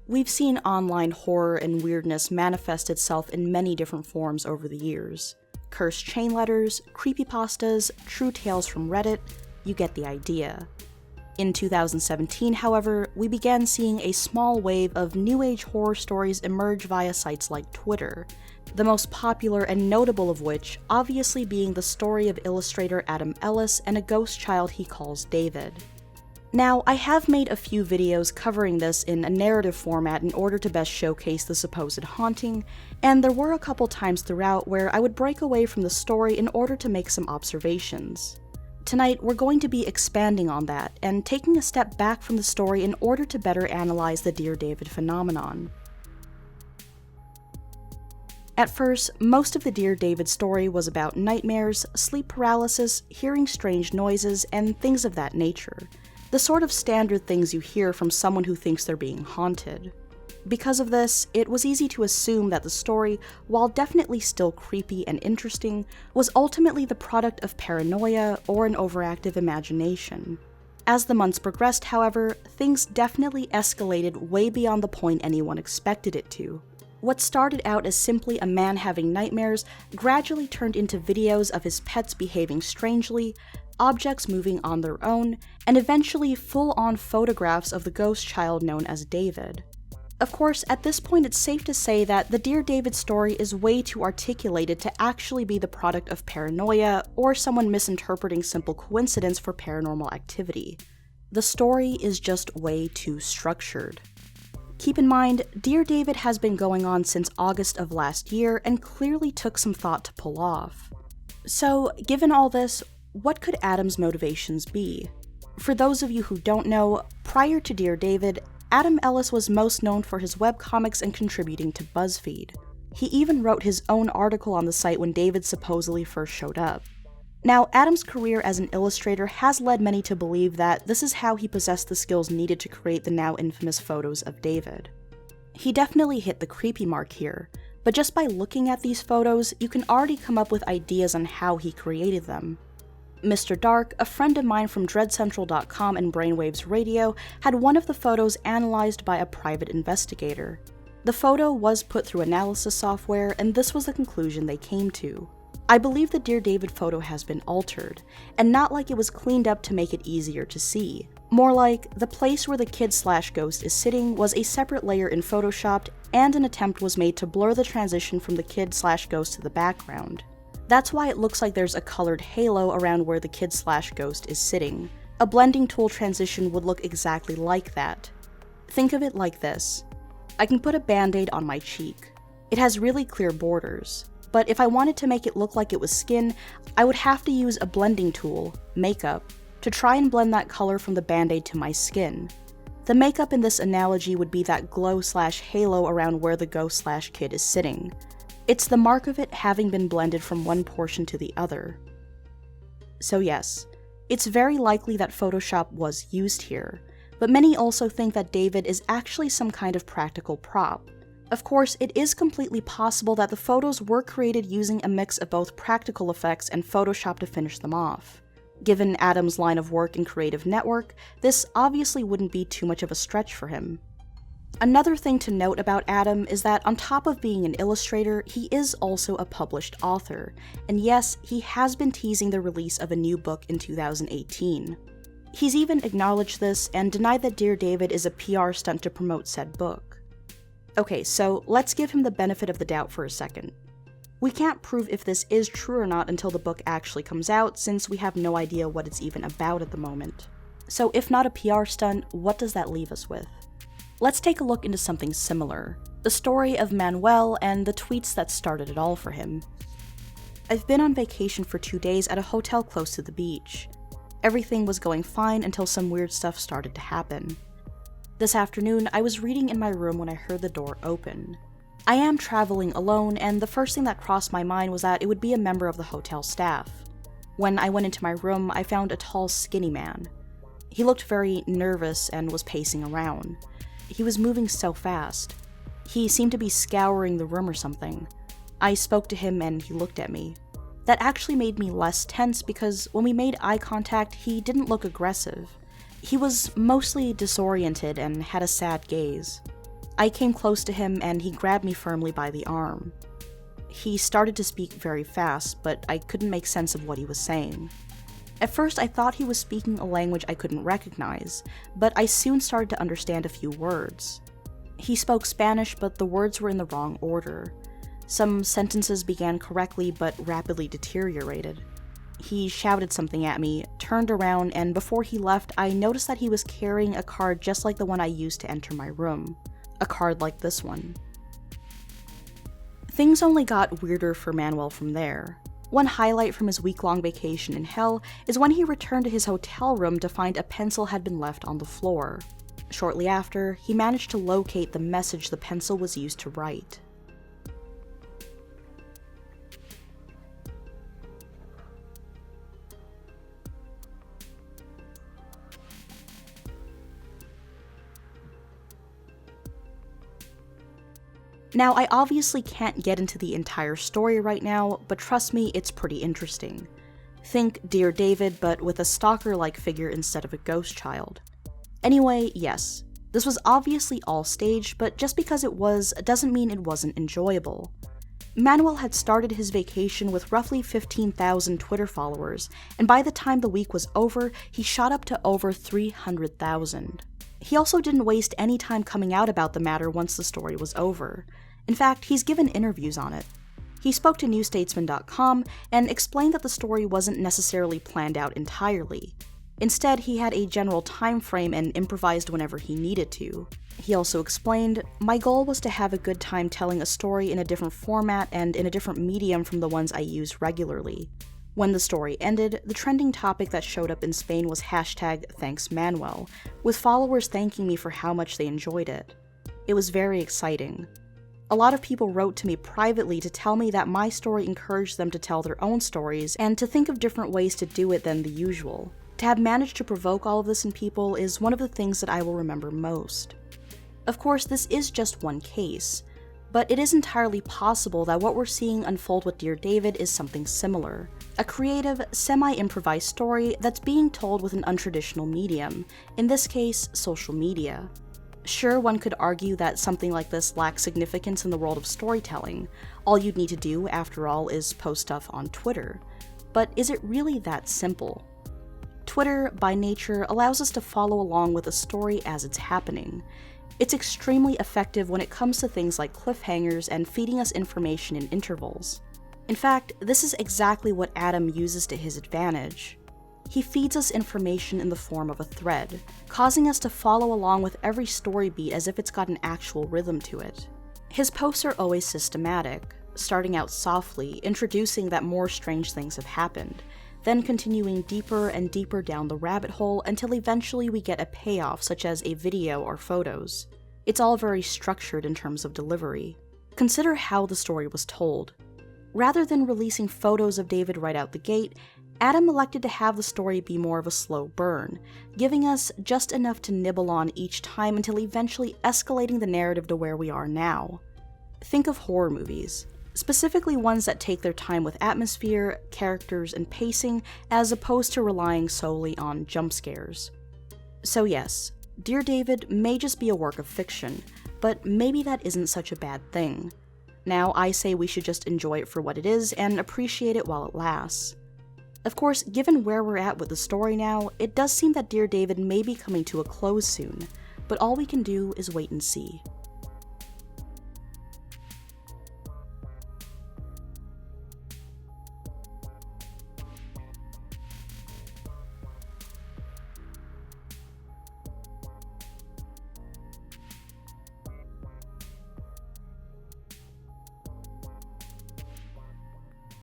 We've seen online horror and weirdness manifest itself in many different forms over the years. Cursed chain letters, creepypastas, true tales from Reddit, you get the idea. In 2017, however, we began seeing a small wave of new age horror stories emerge via sites like Twitter, the most popular and notable of which obviously being the story of illustrator Adam Ellis and a ghost child he calls David. Now, I have made a few videos covering this in a narrative format in order to best showcase the supposed haunting, and there were a couple times throughout where I would break away from the story in order to make some observations. Tonight, we're going to be expanding on that, and taking a step back from the story in order to better analyze the Dear David phenomenon. At first, most of the Dear David story was about nightmares, sleep paralysis, hearing strange noises, and things of that nature. The sort of standard things you hear from someone who thinks they're being haunted. Because of this, it was easy to assume that the story, while definitely still creepy and interesting, was ultimately the product of paranoia or an overactive imagination. As the months progressed, however, things definitely escalated way beyond the point anyone expected it to. What started out as simply a man having nightmares gradually turned into videos of his pets behaving strangely, objects moving on their own, and eventually full-on photographs of the ghost child known as David. Of course, at this point it's safe to say that the Dear David story is way too articulated to actually be the product of paranoia or someone misinterpreting simple coincidence for paranormal activity. The story is just way too structured. Keep in mind, Dear David has been going on since August of last year and clearly took some thought to pull off. So, given all this, what could Adam's motivations be? For those of you who don't know, prior to Dear David, Adam Ellis was most known for his webcomics and contributing to BuzzFeed. He even wrote his own article on the site when David supposedly first showed up. Now, Adam's career as an illustrator has led many to believe that this is how he possessed the skills needed to create the now infamous photos of David. He definitely hit the creepy mark here, but just by looking at these photos, you can already come up with ideas on how he created them. Mr. Dark, a friend of mine from DreadCentral.com and Brainwaves Radio, had one of the photos analyzed by a private investigator. The photo was put through analysis software, and this was the conclusion they came to. I believe the Dear David photo has been altered, and not like it was cleaned up to make it easier to see. More like, the place where the kid/ghost is sitting was a separate layer in Photoshopped, and an attempt was made to blur the transition from the kid/ghost to the background. That's why it looks like there's a colored halo around where the kid/ghost is sitting. A blending tool transition would look exactly like that. Think of it like this. I can put a band-aid on my cheek. It has really clear borders, but if I wanted to make it look like it was skin, I would have to use a blending tool, makeup, to try and blend that color from the band-aid to my skin. The makeup in this analogy would be that glow/halo around where the ghost/kid is sitting. It's the mark of it having been blended from one portion to the other. So yes, it's very likely that Photoshop was used here, but many also think that David is actually some kind of practical prop. Of course, it is completely possible that the photos were created using a mix of both practical effects and Photoshop to finish them off. Given Adam's line of work in Creative Network, this obviously wouldn't be too much of a stretch for him. Another thing to note about Adam is that on top of being an illustrator, he is also a published author, and yes, he has been teasing the release of a new book in 2018. He's even acknowledged this and denied that Dear David is a PR stunt to promote said book. Okay, so let's give him the benefit of the doubt for a second. We can't prove if this is true or not until the book actually comes out, since we have no idea what it's even about at the moment. So if not a PR stunt, what does that leave us with? Let's take a look into something similar, the story of Manuel and the tweets that started it all for him. I've been on vacation for 2 days at a hotel close to the beach. Everything was going fine until some weird stuff started to happen. This afternoon, I was reading in my room when I heard the door open. I am traveling alone, and the first thing that crossed my mind was that it would be a member of the hotel staff. When I went into my room, I found a tall, skinny man. He looked very nervous and was pacing around. He was moving so fast. He seemed to be scouring the room or something. I spoke to him and he looked at me. That actually made me less tense because when we made eye contact, he didn't look aggressive. He was mostly disoriented and had a sad gaze. I came close to him and he grabbed me firmly by the arm. He started to speak very fast, but I couldn't make sense of what he was saying. At first, I thought he was speaking a language I couldn't recognize, but I soon started to understand a few words. He spoke Spanish, but the words were in the wrong order. Some sentences began correctly, but rapidly deteriorated. He shouted something at me, turned around, and before he left, I noticed that he was carrying a card just like the one I used to enter my room. A card like this one. Things only got weirder for Manuel from there. One highlight from his week-long vacation in hell is when he returned to his hotel room to find a pencil had been left on the floor. Shortly after, he managed to locate the message the pencil was used to write. Now, I obviously can't get into the entire story right now, but trust me, it's pretty interesting. Think Dear David, but with a stalker-like figure instead of a ghost child. Anyway, yes, this was obviously all staged, but just because it was, doesn't mean it wasn't enjoyable. Manuel had started his vacation with roughly 15,000 Twitter followers, and by the time the week was over, he shot up to over 300,000. He also didn't waste any time coming out about the matter once the story was over. In fact, he's given interviews on it. He spoke to newstatesman.com and explained that the story wasn't necessarily planned out entirely. Instead, he had a general time frame and improvised whenever he needed to. He also explained, "My goal was to have a good time telling a story in a different format and in a different medium from the ones I use regularly." When the story ended, the trending topic that showed up in Spain was #ThanksManuel, with followers thanking me for how much they enjoyed it. It was very exciting. A lot of people wrote to me privately to tell me that my story encouraged them to tell their own stories and to think of different ways to do it than the usual. To have managed to provoke all of this in people is one of the things that I will remember most. Of course, this is just one case, but it is entirely possible that what we're seeing unfold with Dear David is something similar. A creative, semi-improvised story that's being told with an untraditional medium, in this case, social media. Sure, one could argue that something like this lacks significance in the world of storytelling. All you'd need to do, after all, is post stuff on Twitter. But is it really that simple? Twitter, by nature, allows us to follow along with a story as it's happening. It's extremely effective when it comes to things like cliffhangers and feeding us information in intervals. In fact, this is exactly what Adam uses to his advantage. He feeds us information in the form of a thread, causing us to follow along with every story beat as if it's got an actual rhythm to it. His posts are always systematic, starting out softly, introducing that more strange things have happened, then continuing deeper and deeper down the rabbit hole until eventually we get a payoff such as a video or photos. It's all very structured in terms of delivery. Consider how the story was told. Rather than releasing photos of David right out the gate, Adam elected to have the story be more of a slow burn, giving us just enough to nibble on each time until eventually escalating the narrative to where we are now. Think of horror movies, specifically ones that take their time with atmosphere, characters, and pacing, as opposed to relying solely on jump scares. So yes, Dear David may just be a work of fiction, but maybe that isn't such a bad thing. Now, I say we should just enjoy it for what it is and appreciate it while it lasts. Of course, given where we're at with the story now, it does seem that Dear David may be coming to a close soon, but all we can do is wait and see.